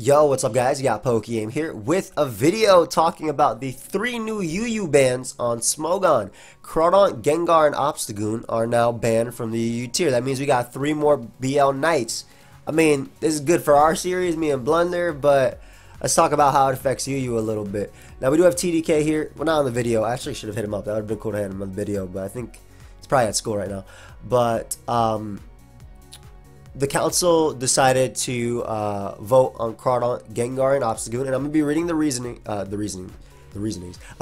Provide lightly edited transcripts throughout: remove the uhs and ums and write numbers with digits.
Yo, what's up guys? You got pokeaim here with a video talking about the 3 new UU bans on Smogon. Crawdaunt, Gengar, and Obstagoon are now banned from the UU tier. That means we got 3 more BL Knights. I mean, this is good for our series, me and Blunder, but let's talk about how it affects UU a little bit. Now we do have TDK here. Well, not on the video. I actually should have hit him up. That would have been cool to hit him on the video, but I think he's probably at school right now. But the council decided to vote on Crawdaunt, Gengar, and Obstagoon, and I'm gonna be reading the reasonings. I'm gonna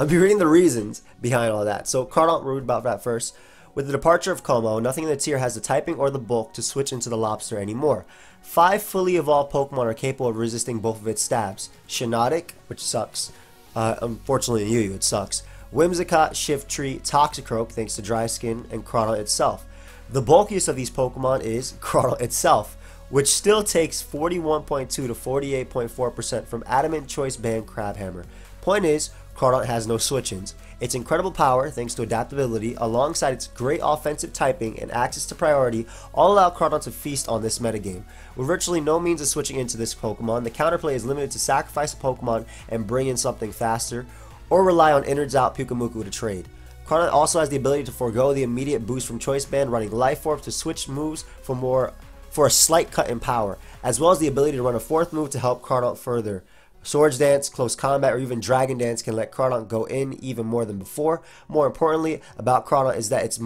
be reading the reasons behind all that. So Crawdaunt wrote about that first. With the departure of Como, nothing in the tier has the typing or the bulk to switch into the lobster anymore. 5 fully evolved Pokemon are capable of resisting both of its stabs. Shiinotic, which sucks. Unfortunately in UU it sucks. Whimsicott, Shiftry, Toxicroak, thanks to Dry Skin, and Crawdaunt itself. The bulkiest of these Pokemon is Crawdaunt itself, which still takes 41.2 to 48.4% from Adamant Choice Banned Crabhammer. Point is, Crawdaunt has no switch-ins. Its incredible power, thanks to adaptability, alongside its great offensive typing and access to priority, all allow Crawdaunt to feast on this metagame. With virtually no means of switching into this Pokemon, the counterplay is limited to sacrifice a Pokemon and bring in something faster, or rely on innards out Pukamuku to trade. Crawdaunt also has the ability to forego the immediate boost from Choice Band, running Life Orb to switch moves for a slight cut in power, as well as the ability to run a 4th move to help Crawdaunt further. Swords Dance, Close Combat, or even Dragon Dance can let Crawdaunt go in even more than before. More importantly about Crawdaunt is that its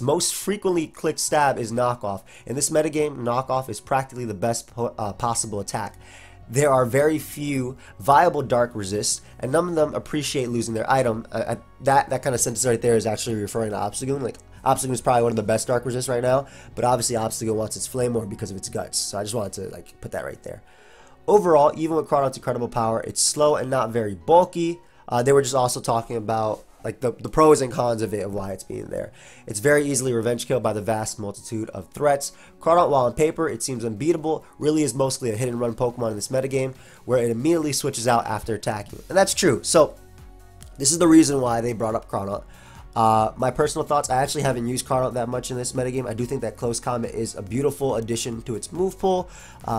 most frequently clicked stab is Knockoff. In this metagame, Knockoff is practically the best possible attack. There are very few viable dark resists, and none of them appreciate losing their item. That kind of sentence right there is actually referring to Obstagoon. Like, Obstagoon is probably one of the best dark resists right now, but obviously Obstagoon wants its Flame Orb because of its guts. So I just wanted to put that right there. Overall, even with Crawdaunt's incredible power, it's slow and not very bulky. They were just also talking about the pros and cons of it, of why it's being there. It's very easily revenge killed by the vast multitude of threats. Crawdaunt, while on paper it seems unbeatable, really is mostly a hit and run Pokemon in this metagame, where it immediately switches out after attacking. And that's true. So this is the reason why they brought up Crawdaunt. My personal thoughts, I actually haven't used Crawdaunt that much in this metagame. I do think that Close Combat is a beautiful addition to its move pool.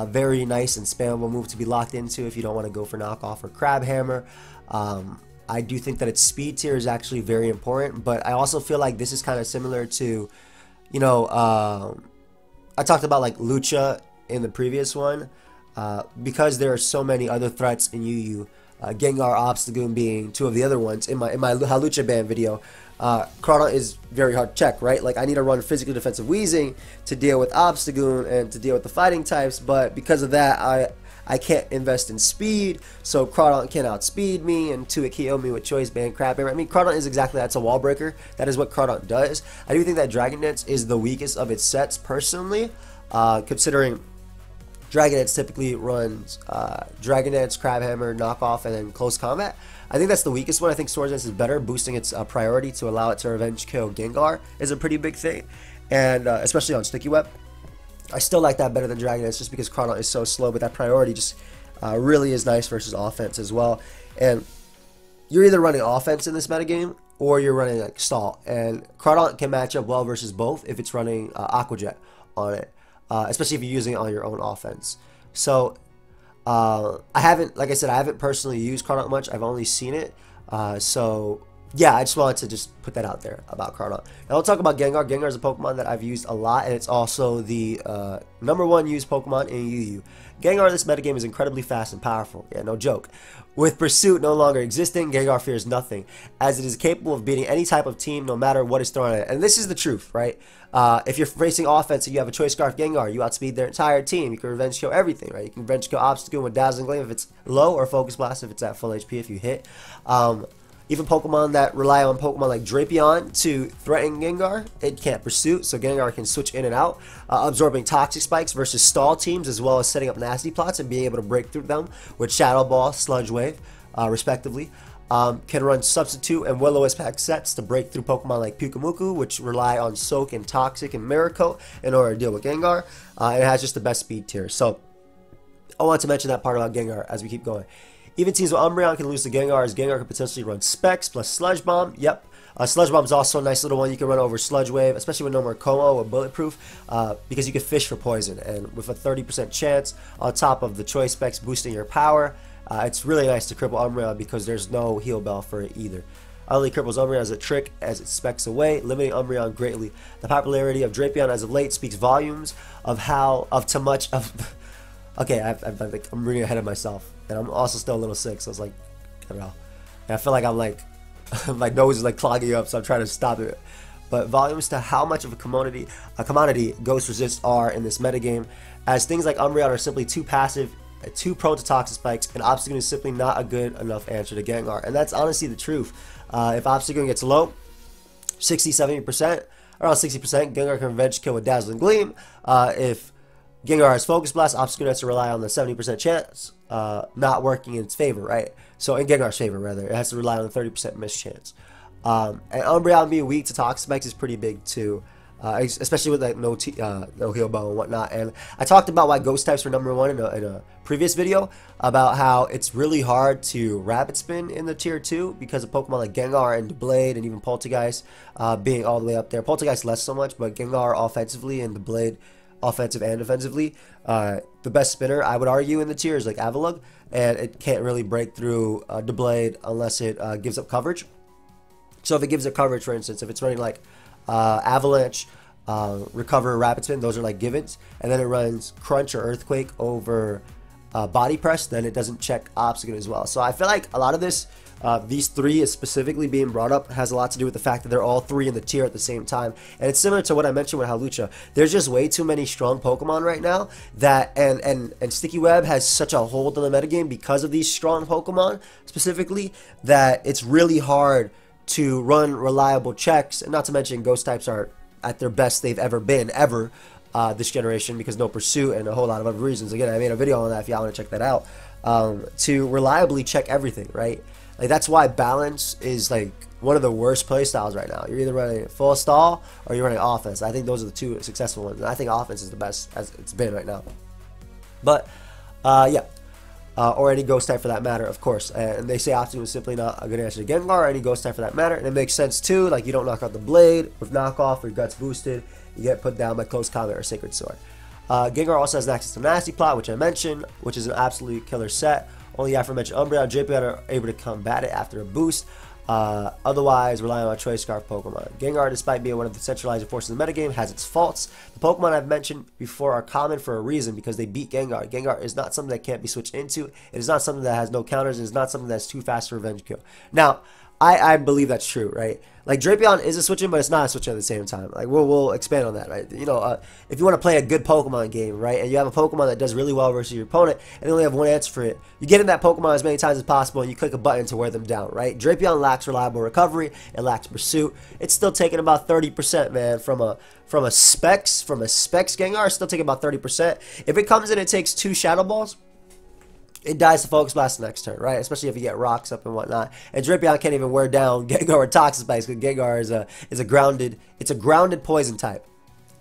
Very nice and spammable move to be locked into if you don't want to go for Knockoff or Crabhammer. I do think that its speed tier is actually very important, but I also feel like this is kind of similar to, you know, I talked about like Lucha in the previous one, because there are so many other threats in UU, Gengar, Obstagoon being 2 of the other ones. In my Lucha Band video, Crawdaunt is very hard to check, right? Like, I need to run physically defensive Weezing to deal with Obstagoon and to deal with the fighting types, but because of that, I can't invest in speed, so Crawdaunt can outspeed me and to KO me with Choice Band, Crabhammer. I mean, Crawdaunt is exactly that. It's a wall breaker. That is what Crawdaunt does. I do think that Dragon Dance is the weakest of its sets, personally, considering Dragon Dance typically runs Dragon Dance, Crabhammer, Knockoff, and then Close Combat. I think that's the weakest one. I think Swords Dance is better. Boosting its priority to allow it to revenge kill Gengar is a pretty big thing, and especially on Sticky Web. I still like that better than Dragon Dance just because Crawdaunt is so slow, but that priority just really is nice versus offense as well. And you're either running offense in this metagame or you're running like stall, and Crawdaunt can match up well versus both if it's running Aqua Jet on it, especially if you're using it on your own offense. So I haven't, like I said, I haven't personally used Crawdaunt much. I've only seen it, so yeah, I just wanted to just put that out there about Crawdaunt. Now we'll talk about Gengar. Gengar is a Pokemon that I've used a lot, and it's also the #1 used Pokemon in UU. Gengar in this metagame is incredibly fast and powerful. Yeah, no joke. With Pursuit no longer existing, Gengar fears nothing, as it is capable of beating any type of team no matter what is thrown at it. And this is the truth, right? If you're facing offense and you have a Choice Scarf Gengar, you outspeed their entire team. You can revenge kill everything, right? You can revenge kill Obstagoon with Dazzling Gleam if it's low, or Focus Blast if it's at full HP if you hit. Even Pokemon that rely on Pokemon like Drapion to threaten Gengar, it can't Pursuit, so Gengar can switch in and out, absorbing Toxic Spikes versus stall teams, as well as setting up nasty plots and being able to break through them with Shadow Ball, Sludge Wave, respectively. Can run Substitute and Will-O-Wisp sets to break through Pokemon like Pukamuku, which rely on Soak and Toxic and Mirror Coat in order to deal with Gengar. It has just the best speed tier. So I want to mention that part about Gengar as we keep going. Even teams with Umbreon can lose to Gengar, as Gengar can potentially run Specs plus Sludge Bomb. Yep. Sludge Bomb is also a nice little one. You can run over Sludge Wave, especially with no more Como or Bulletproof, because you can fish for poison. And with a 30% chance on top of the choice specs boosting your power, it's really nice to cripple Umbreon because there's no heal bell for it either. Only cripples Umbreon as a trick as it specs away, limiting Umbreon greatly. The popularity of Drapion as of late speaks volumes of too much of. Okay, I'm reading ahead of myself, and I'm also still a little sick, so it's like, I don't know. And I feel like I'm like, my nose is like clogging up, so I'm trying to stop it. But volumes to how much of a commodity Ghost Resist are in this metagame, as things like Umbreon are simply too passive, too prone to Toxic Spikes, and Obstagoon is simply not a good enough answer to Gengar. And that's honestly the truth. If Obstagoon gets low, 60-70%, around 60%, Gengar can revenge kill with Dazzling Gleam. If Gengar has Focus Blast, Obstagoon has to rely on the 70% chance not working in its favor, right? So in Gengar's favor, rather, it has to rely on the 30% miss chance. And Umbreon being weak to Toxic Spikes is pretty big too, especially with like no heal bell and whatnot. And I talked about why Ghost types were #1 in a previous video, about how it's really hard to Rapid Spin in the tier 2 because of Pokemon like Gengar and Blade and even Poltergeist being all the way up there. Poltergeist less so much, but Gengar offensively and the Blade offensive and defensively. The best spinner, I would argue, in the tier is like Avalugg, and it can't really break through the Blade unless it gives up coverage. So if it gives up coverage, for instance, if it's running like Avalanche, Recover, Rapid Spin, those are like givens, and then it runs Crunch or Earthquake over Body Press, then it doesn't check Obstagoon as well. So I feel like a lot of this, these three is specifically being brought up, has a lot to do with the fact that they're all three in the tier at the same time. And it's similar to what I mentioned with Hawlucha. There's just way too many strong Pokemon right now that, and Sticky Web has such a hold on the metagame because of these strong Pokemon specifically, that it's really hard to run reliable checks. And not to mention Ghost types are at their best they've ever been, this generation, because no Pursuit and a whole lot of other reasons. Again, I made a video on that if y'all want to check that out, to reliably check everything, right? Like, that's why balance is like one of the worst play styles right now. You're either running full stall or you're running offense. I think those are the two successful ones, and I think offense is the best as it's been right now. But yeah, or any Ghost type for that matter, of course. And they say Obstagoon is simply not a good answer to Gengar, or any Ghost type for that matter. And it makes sense too. Like, you don't knock out the Blade with knockoff or Guts boosted. You get put down by Close Combat or Sacred Sword. Gengar also has an access to Nasty Plot, which I mentioned, which is an absolute killer set. Only the aforementioned Umbreon and Drapion are able to combat it after a boost. Otherwise, relying on Choice Scarf Pokemon. Gengar, despite being one of the centralizing forces in the metagame, has its faults. The Pokemon I've mentioned before are common for a reason, because they beat Gengar. Gengar is not something that can't be switched into. It is not something that has no counters. It is not something that's too fast to revenge kill. Now, I believe that's true, right? Like, Drapion is a switch-in, but it's not a switch-in at the same time. Like, we'll expand on that, right? You know, if you want to play a good Pokemon game, right, and you have a Pokemon that does really well versus your opponent, and you only have one answer for it, you get in that Pokemon as many times as possible, and you click a button to wear them down, right? Drapion lacks reliable recovery, it lacks pursuit. It's still taking about 30%, man, from a specs Gengar. It's still taking about 30%. If it comes in and takes 2 Shadow Balls, it dies to Focus Blast next turn, right? Especially if you get rocks up and whatnot. And Drapion can't even wear down Gengar or Toxic Spikes, because Gengar is a grounded poison type.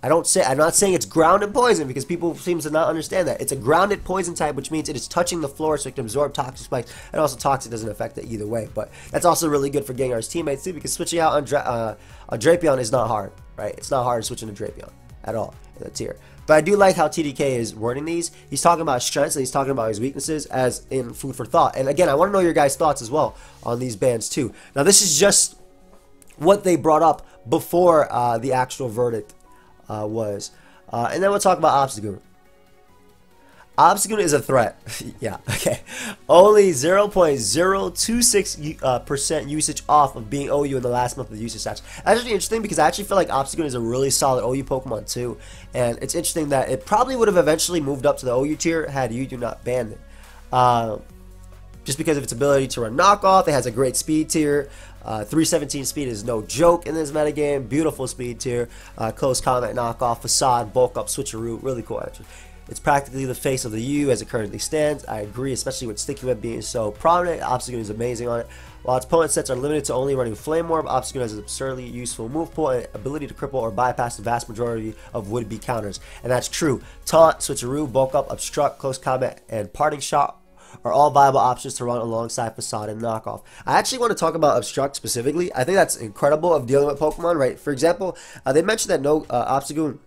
I'm not saying it's grounded poison, because people seem to not understand that. It's a grounded poison type, which means it is touching the floor, so it can absorb Toxic Spikes, and also Toxic doesn't affect it either way. But that's also really good for Gengar's teammates too, because switching out on Drapion is not hard, right? It's not hard to switch into Drapion at all in the tier. But I do like how TDK is wording these. He's talking about his strengths and he's talking about his weaknesses as in food for thought. And again, I want to know your guys' thoughts as well on these bans too. Now, this is just what they brought up before the actual verdict was. And then we'll talk about Obstagoon. Obstagoon is a threat. Yeah, okay. Only 0.026% usage off of being OU in the last month of the usage stats. That's actually interesting, because I actually feel like Obstagoon is a really solid OU Pokemon too. And it's interesting that it probably would have eventually moved up to the OU tier had you not banned it. Just because of its ability to run knockoff. It has a great speed tier. 317 speed is no joke in this metagame. Beautiful speed tier. Close combat knockoff, facade, bulk up, switcheroo. Really cool actually. It's practically the face of the U as it currently stands. I agree, especially with Sticky Web being so prominent. Obstagoon is amazing on it. While its opponent sets are limited to only running Flame Orb, Obstagoon has an absurdly useful move pool and ability to cripple or bypass the vast majority of would-be counters. And that's true. Taunt, Switcheroo, Bulk Up, Obstruct, Close Combat, and Parting Shot are all viable options to run alongside Facade and Knockoff. I actually want to talk about Obstruct specifically. I think that's incredible of dealing with Pokemon, right? For example, they mentioned that no Obstagoon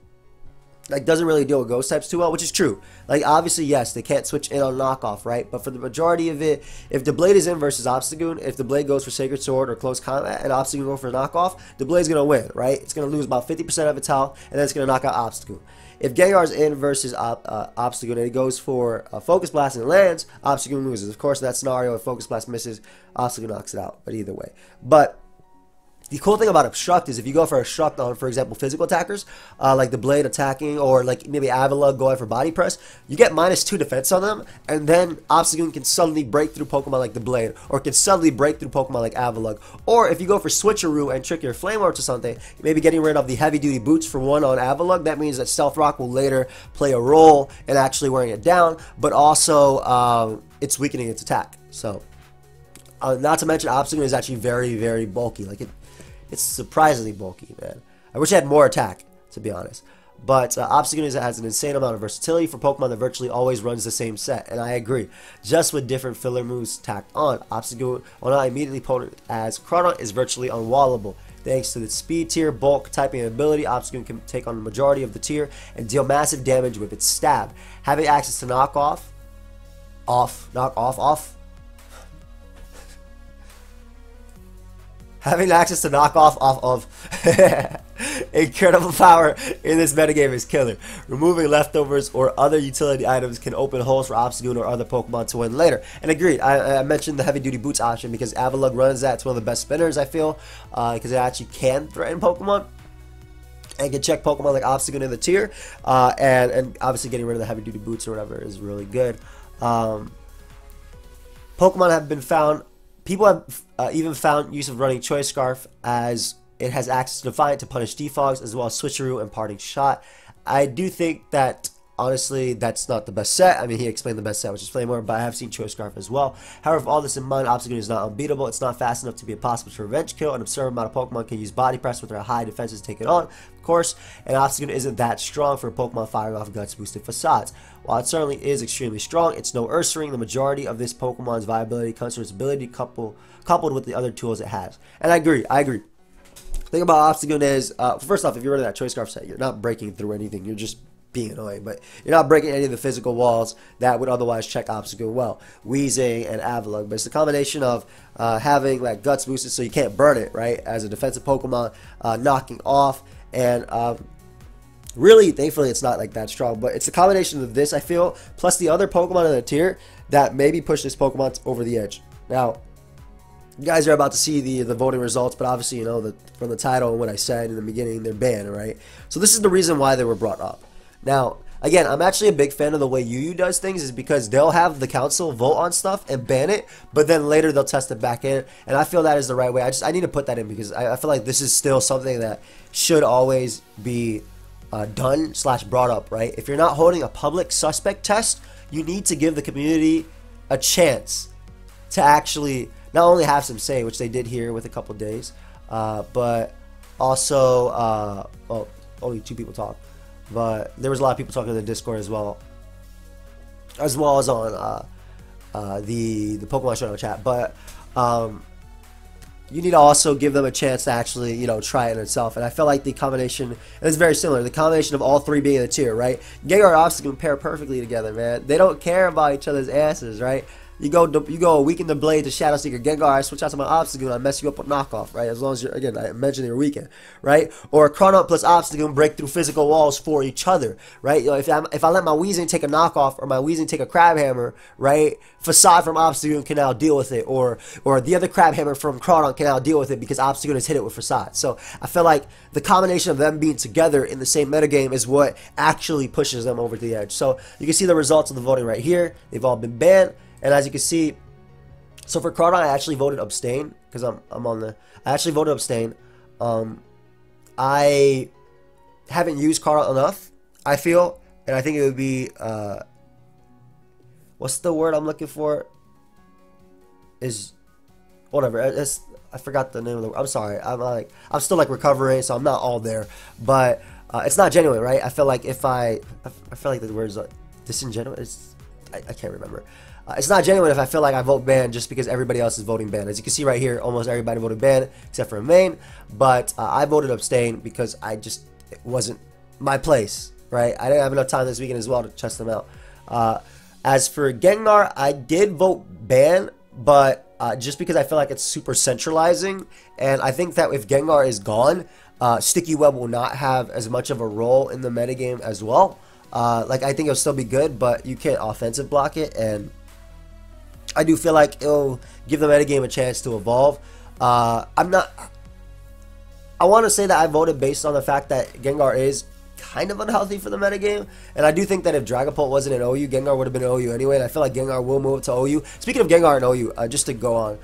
like doesn't really deal with ghost types too well, which is true. Like obviously, yes, they can't switch in on Knockoff, right? But for the majority of it, if the Blade is in versus Obstagoon, if the Blade goes for Sacred Sword or Close Combat and Obstagoon goes for Knockoff, the Blade's gonna win, right? It's gonna lose about 50% of its health, and then it's gonna knock out Obstagoon. If Gengar's in versus Obstagoon and it goes for Focus Blast and it lands, Obstagoon loses. Of course, in that scenario, if Focus Blast misses, Obstagoon knocks it out. But either way, the cool thing about Obstruct is if you go for Obstruct on, for example, physical attackers, like the Blade attacking, or like maybe Avalugg going for Body Press, you get -2 defense on them, and then Obstagoon can suddenly break through Pokemon like the Blade, or can suddenly break through Pokemon like Avalugg. Or if you go for Switcheroo and trick your Flame Orb to something, maybe getting rid of the Heavy Duty Boots for 1 on Avalugg, that means that Stealth Rock will later play a role in actually wearing it down, but also it's weakening its attack. So, not to mention Obstagoon is actually very, very bulky. Like it's surprisingly bulky, man. I wish it had more attack, to be honest. But Obstagoon has an insane amount of versatility for Pokemon that virtually always runs the same set, and I agree. Just with different filler moves tacked on, Obstagoon, while not immediately potent as Crawdaunt, is virtually unwallable. Thanks to the speed tier, bulk, typing ability, Obstagoon can take on the majority of the tier and deal massive damage with its stab. Having access to Knock Off, having access to Knockoff off of incredible power in this metagame is killer. Removing leftovers or other utility items can open holes for Obstagoon or other Pokemon to win later. And agreed, I mentioned the Heavy Duty Boots option because Avalugg runs that. It's one of the best spinners, I feel, because it actually can threaten Pokemon and can check Pokemon like Obstagoon in the tier. And obviously getting rid of the Heavy Duty Boots or whatever is really good. Pokemon have been found. People have even found use of running Choice Scarf, as it has access to Defiant to punish Defogs, as well as Switcheroo and Parting Shot. I do think that, honestly, that's not the best set. I mean, he explained the best set, which is Flame Orb, but I have seen Choice Scarf as well. However, with all this in mind, Obstagoon is not unbeatable. It's not fast enough to be a possible revenge kill. An absurd amount of Pokemon can use Body Press with their high defenses to take it on, of course, and Obstagoon isn't that strong for a Pokemon firing off Guts boosted Facades. While it certainly is extremely strong, it's no Ursaring. The majority of this Pokemon's viability comes from its ability coupled with the other tools it has. And I agree. The thing about Obstagoon is, first off, if you're running that Choice Scarf set, you're not breaking through anything. You're just being annoying, but you're not breaking any of the physical walls that would otherwise check Obstagoon well. Weezing and Avalugg, but it's the combination of having like Guts boosted so you can't burn it, right, as a defensive Pokemon, knocking off, and really, thankfully, it's not like that strong, but it's a combination of this, I feel, plus the other Pokemon in the tier that maybe push this Pokemon over the edge. Now, you guys are about to see the voting results, but obviously, you know, from the title and what I said in the beginning, they're banned, right? So this is the reason why they were brought up. Now, again, I'm actually a big fan of the way UU does things, is because they'll have the council vote on stuff and ban it, but then later they'll test it back in, and I feel that is the right way. I need to put that in because I feel like this is still something that should always be done/brought up, right? If you're not holding a public suspect test, you need to give the community a chance to actually not only have some say, which they did here with a couple days, but also, well, only 2 people talk, but there was a lot of people talking in the Discord as well as on the Pokemon Showdown chat, but you need to also give them a chance to actually, you know, try it in itself. And I feel like the combination, and it's very similar, the combination of all 3 being in the tier, right? Gengar and Obstagoon pair perfectly together, man. They don't care about each other's asses, right? You go weaken the Blade to Shadow Seeker Gengar, I switch out to my Obstagoon, I mess you up with Knockoff, right? As long as you're, again, I mentioned you're weakened, right? Or Crawdaunt plus Obstagoon break through physical walls for each other, right? You know, if I let my Weezing take a Knockoff or my Weezing take a Crabhammer, right? Facade from Obstagoon can now deal with it, or the other Crabhammer from Crawdaunt can now deal with it because Obstagoon has hit it with Facade. So I feel like the combination of them being together in the same metagame is what actually pushes them over the edge. So you can see the results of the voting right here. They've all been banned. And as you can see, so for Crawdaunt, I actually voted abstain because I'm on the. I actually voted abstain. I haven't used Crawdaunt enough, I feel, and I think it would be what's the word I'm looking for? Is whatever. I forgot the name of the word. I'm sorry. I'm still like recovering, so I'm not all there. But it's not genuine, right? I feel like if I feel like the word is disingenuous. I can't remember. It's not genuine if I feel like I vote ban just because everybody else is voting ban. As you can see right here, almost everybody voted ban except for main, but I voted abstain because it wasn't my place, right? I didn't have enough time this weekend as well to test them out. As for Gengar, I did vote ban, but just because I feel like it's super centralizing, and I think that if Gengar is gone, Sticky Web will not have as much of a role in the metagame as well. Like, I think it'll still be good, but you can't offensive block it, and I do feel like it'll give the metagame a chance to evolve. I want to say that I voted based on the fact that Gengar is kind of unhealthy for the metagame, and I do think that if Dragapult wasn't an OU, Gengar would have been an OU anyway, and I feel like Gengar will move to OU. Speaking of Gengar and OU, just to go on,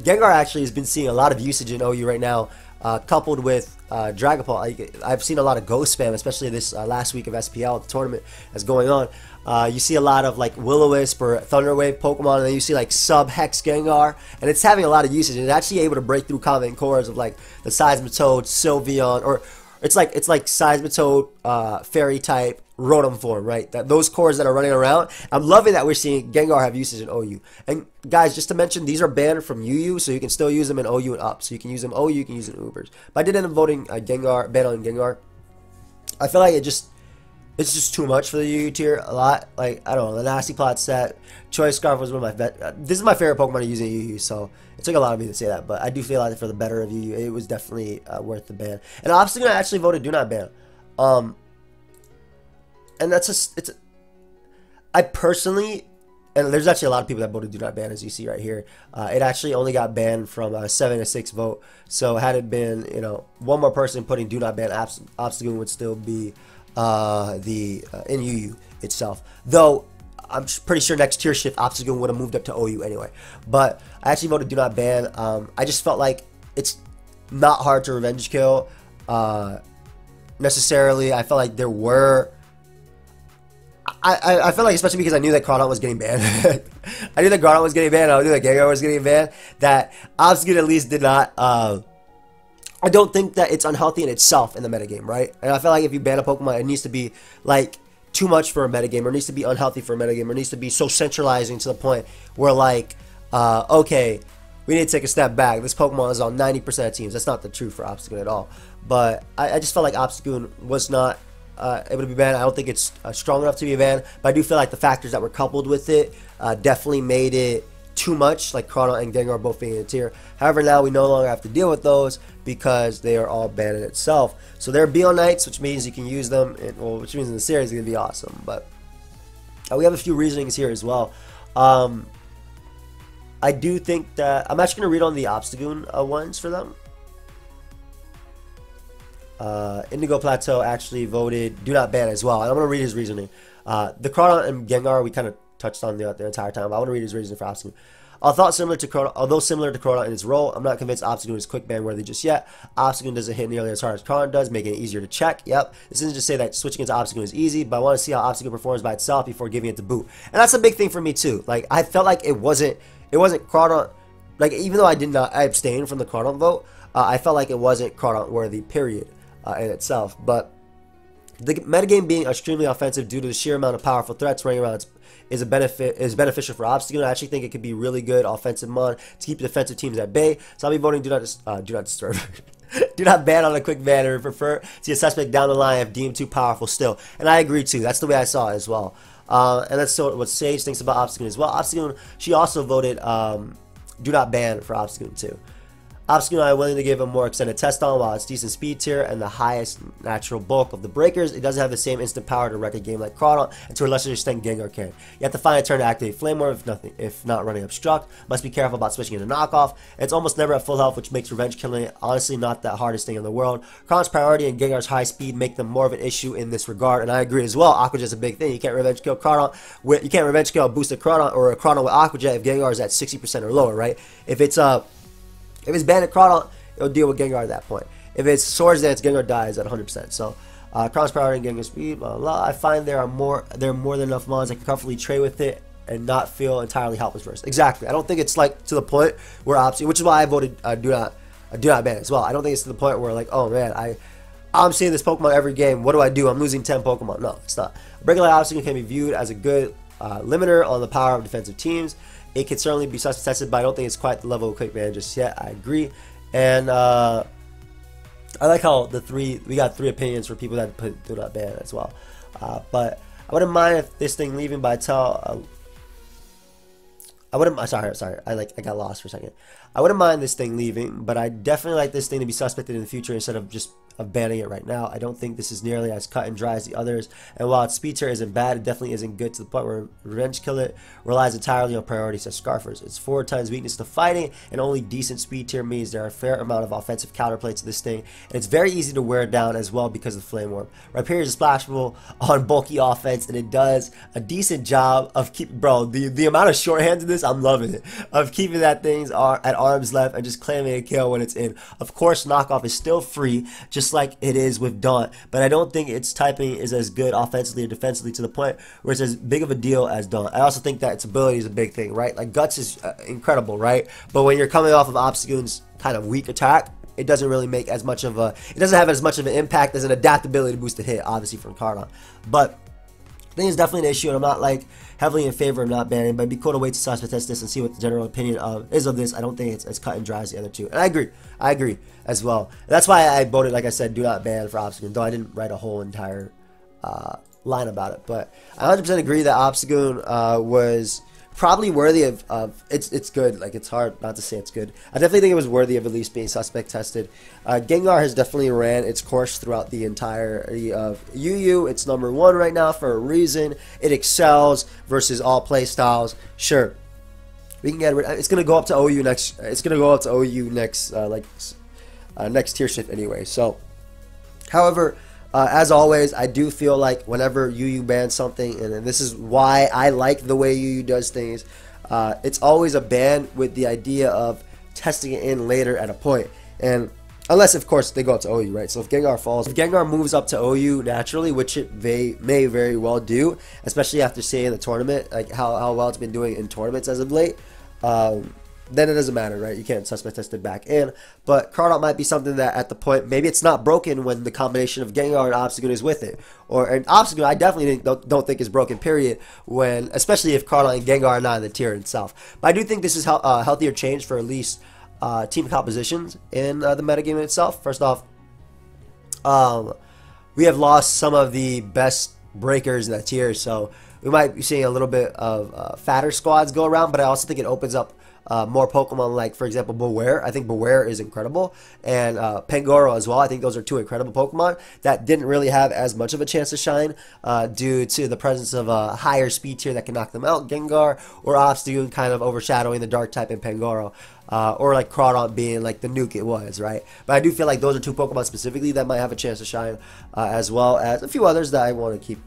Gengar actually has been seeing a lot of usage in OU right now, coupled with Dragapult. I've seen a lot of ghost spam, especially this last week of SPL, the tournament that's going on. You see a lot of like Will-O-Wisp or Thunder Wave Pokemon, and then you see like sub Hex Gengar, and it's having a lot of usage, and it's actually able to break through common cores of like the Seismitoad, Sylveon, or it's like Seismitoad, Fairy type, Rotom form, right? Those cores that are running around. I'm loving that we're seeing Gengar have usage in OU. And guys, just to mention, these are banned from UU, so you can still use them in OU and up. So you can use them OU, you can use them in Ubers. But I did end up voting Gengar, ban on Gengar. I feel like it's just too much for the UU tier a lot. Like, I don't know, the Nasty Plot set, Choice Scarf was one of my this is my favorite Pokemon to use in UU, so it took a lot of me to say that, but I do feel like for the better of UU, it was definitely worth the ban. And Obstagoon, I actually voted do not ban. And that's just, I personally, and there's actually a lot of people that voted do not ban, as you see right here. It actually only got banned from a 7-6 vote, so had it been, you know, one more person putting do not ban, Obstagoon would still be in UU itself. Though I'm pretty sure next tier shift Obstagoon would have moved up to OU anyway. But I actually voted do not ban. I just felt like it's not hard to revenge kill necessarily. I felt like there were. I felt like, especially because I knew that Crawdaunt was getting banned. I knew that Crawdaunt was getting banned. I knew that Gengar was getting banned. That Obstagoon at least did not. I don't think that it's unhealthy in itself in the metagame, right? And I feel like if you ban a Pokemon, it needs to be like too much for a metagame, or it needs to be unhealthy for a metagame, or it needs to be so centralizing to the point where like, okay, we need to take a step back. This Pokemon is on 90% of teams. That's not the truth for Obstagoon at all. But I just felt like Obstagoon was not able to be banned. I don't think it's strong enough to be banned, but I do feel like the factors that were coupled with it definitely made it too much, like Crawdaunt and Gengar both being in a tier. However, now we no longer have to deal with those because they are all banned in itself. So they're Beyond Knights, which means you can use them, well, which means in the series it's going to be awesome. But we have a few reasonings here as well. I do think that I'm actually going to read on the Obstagoon ones for them. Indigo Plateau actually voted do not ban as well, and I'm going to read his reasoning. The Crawdaunt and Gengar we kind of touched on the entire time, but I want to read his reasoning for Obstagoon. Although similar to Crawdaunt in its role, I'm not convinced Obstagoon is quick ban worthy just yet. Obstagoon doesn't hit nearly as hard as Crawdaunt does, making it easier to check. Yep, this isn't to say that switching into Obstagoon is easy, but I want to see how Obstagoon performs by itself before giving it the boot. And that's a big thing for me too. Like, I felt like it wasn't Crawdaunt. Like, even though I abstained from the Crawdaunt vote, I felt like it wasn't Crawdaunt worthy, period, in itself. But the metagame being extremely offensive due to the sheer amount of powerful threats running around is beneficial for Obstagoon. I actually think it could be really good offensive mon to keep defensive teams at bay. So I'll be voting do not disturb. Do not ban on a quick ban, or prefer see a suspect down the line if deemed too powerful still. And I agree too. That's the way I saw it as well. And that's what Sage thinks about Obstagoon as well. Obstagoon, she also voted do not ban for Obstagoon too. Obstagoon, I'm willing to give a more extended test on. While it's decent speed tier and the highest natural bulk of the breakers, it doesn't have the same instant power to wreck a game like Crawdaunt, and to a lesser extent Gengar can. You have to find a turn to activate Flame Orb if not running Obstruct. Must be careful about switching into knockoff. It's almost never at full health, which makes revenge killing honestly not the hardest thing in the world. Crawdaunt's priority and Gengar's high speed make them more of an issue in this regard, and I agree as well. Aqua Jet's a big thing. You can't revenge kill Crawdaunt you can't revenge kill a boosted Crawdaunt or a Crawdaunt with Aqua Jet if Gengar is at 60% or lower, right? If it's banned at Crawdaunt, it'll deal with Gengar at that point. If it's Swords Dance, Gengar dies at 100%. So, Crawdaunt's priority and Gengar speed, blah, blah, blah. I find there are more than enough mons that can comfortably trade with it and not feel entirely helpless versus. Exactly. I don't think it's like to the point where Obstagoon, which is why I voted do not ban as well. I don't think it's to the point where like, oh man, I'm seeing this Pokemon every game. What do? I'm losing 10 Pokemon. No, it's not. A regular Obstagoon can be viewed as a good limiter on the power of defensive teams. It can certainly be suspect tested, but I don't think it's quite the level of quick ban just yet. I agree. And I like how we got 3 opinions for people that put do not ban as well. But I wouldn't mind if this thing leaving, but I wouldn't. Sorry. I got lost for a second. I wouldn't mind this thing leaving, but I definitely like this thing to be suspected in the future instead of just banning it right now. I don't think this is nearly as cut and dry as the others. And while its speed tier isn't bad, it definitely isn't good to the point where Revenge Kill It relies entirely on priorities as Scarfers. It's 4 times weakness to fighting, and only decent speed tier means there are a fair amount of offensive counterplay to this thing. And it's very easy to wear down as well because of Flame Orb. Rhyperior is splashable on bulky offense, and it does a decent job of keeping, bro, the amount of shorthands in this, I'm loving it, of keeping that things at arm's length and just claiming a kill when it's in. Of course, knockoff is still free, just like it is with Daunt, but I don't think its typing is as good offensively or defensively to the point where it's as big of a deal as Daunt. I also think that its ability is a big thing, right? Like Guts is incredible, right? But when you're coming off of Obstagoon's kind of weak attack, it doesn't really make as much of a, it doesn't have as much of an impact as an adaptability boosted hit, obviously from Crawdaunt. But I think it's definitely an issue, and I'm not like heavily in favor of not banning, but it'd be cool to wait to suspect test this and see what the general opinion is of this. I don't think it's as cut and dry as the other two, and I agree as well. And that's why I voted, like I said, do not ban for Obstagoon, though I didn't write a whole entire line about it. But I 100% agree that Obstagoon was probably worthy of it's good. Like, it's hard not to say it's good. I definitely think it was worthy of at least being suspect tested. Gengar has definitely ran its course throughout the entirety of UU. It's #1 right now for a reason. It excels versus all play styles. Sure, we can get rid. It's gonna go up to OU next. It's gonna go up to OU next, next tier shift anyway. So, however, as always, I do feel like whenever UU bans something, and this is why I like the way UU does things, it's always a ban with the idea of testing it in later at a point. And unless, of course, they go up to OU, right? So if Gengar falls, if Gengar moves up to OU naturally, which it may very well do, especially after seeing the tournament, like how well it's been doing in tournaments as of late, then it doesn't matter, right? You can't suspect test it back in. But Crawdaunt might be something that at the point, maybe it's not broken when the combination of Gengar and Obstagoon is with it. And Obstagoon, I definitely don't think is broken, period, when, especially if Crawdaunt and Gengar are not in the tier itself. But I do think this is a healthier change for at least team compositions in the metagame itself. First off, we have lost some of the best breakers in that tier, so we might be seeing a little bit of fatter squads go around, but I also think it opens up more Pokemon, like, for example, Beware. I think Beware is incredible, and Pangoro as well. I think those are 2 incredible Pokemon that didn't really have as much of a chance to shine due to the presence of a higher speed tier that can knock them out, Gengar, or Obstagoon kind of overshadowing the Dark type in Pangoro, or like Crawdaunt being like the nuke it was, right? But I do feel like those are 2 Pokemon specifically that might have a chance to shine, as well as a few others that I want to keep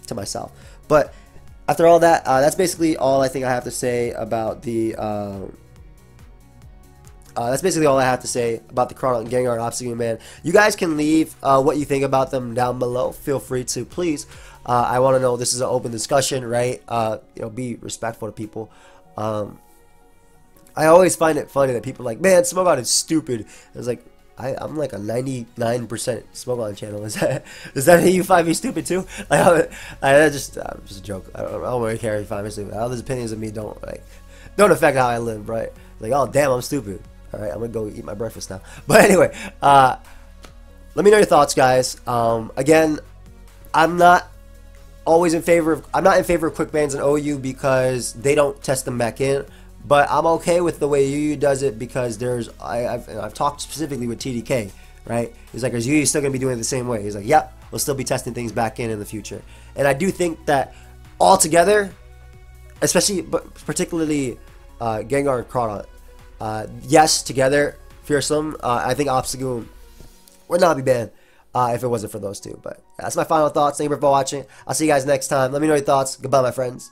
to myself. But after all that, that's basically all I think I have to say about the. That's basically all I have to say about the Crawdaunt, Gengar, and Obstagoon, man. You guys can leave what you think about them down below. Feel free to, please. I want to know. This is an open discussion, right? You know, be respectful to people. I always find it funny that people are like, man, Smogon is stupid. It's like, I'm like a 99% Smogon channel. Is that you find me stupid too? Like, that's just a joke. I don't really care if you find me stupid. All those opinions of me don't affect how I live, right? Like, oh damn, I'm stupid. All right, I'm gonna go eat my breakfast now. But anyway, let me know your thoughts, guys. Again, I'm not in favor of quick bans in OU because they don't test them back in. But I'm okay with the way UU does it because I've talked specifically with TDK, right? He's like, is UU still going to be doing it the same way? He's like, yep, we'll still be testing things back in the future. And I do think that altogether, especially, but particularly Gengar and Crawdaunt, yes, together, fearsome. I think Obstagoon would not be banned if it wasn't for those 2. But that's my final thoughts. Thank you for watching. I'll see you guys next time. Let me know your thoughts. Goodbye, my friends.